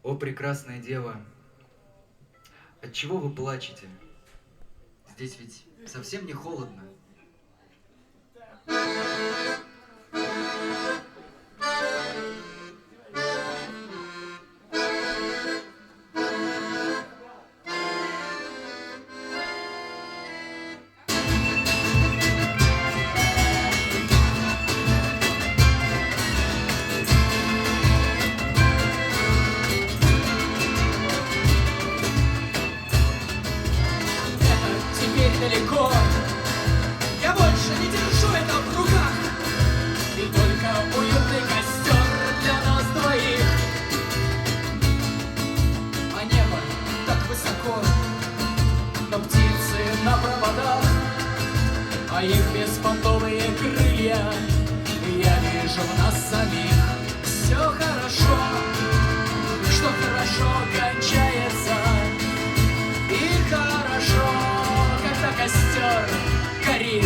О, прекрасная дева, отчего вы плачете? Здесь ведь совсем не холодно. Далеко. Я больше не держу это в руках. И только уютный костер для нас двоих. А небо так высоко, но птицы на проводах, а их беспонтовые крылья я вижу в нас самих. Все хорошо, что хорошо кончается. И хорошо, когда костер горит.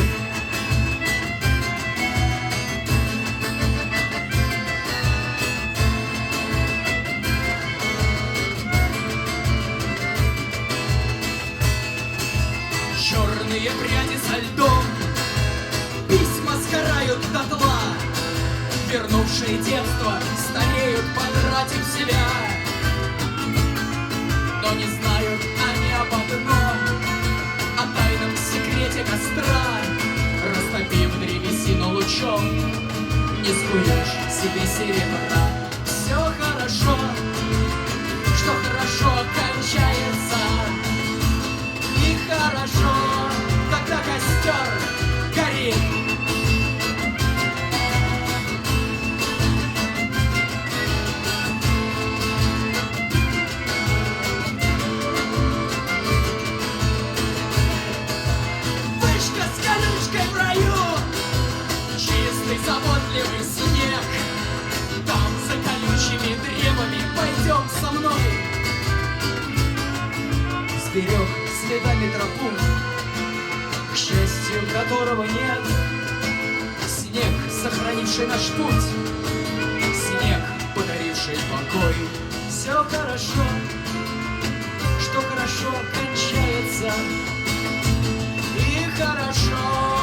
Черные пряди со льдом, письма сгорают дотла. Вернувшие детство стареют, потратив себя. Но не знают они об одном, о тайном секрете костра. Растопив древесину лучом, не скуешь себе серебра. Все хорошо, что хорошо кончается. И хорошо, когда костер горит. В раю чистый, заботливый снег. Там за колючими древами пойдем со мной. Сберег следами тропу, к счастью которого нет. Снег, сохранивший наш путь, снег, подаривший покой. Все хорошо, что хорошо кончается. И хорошо,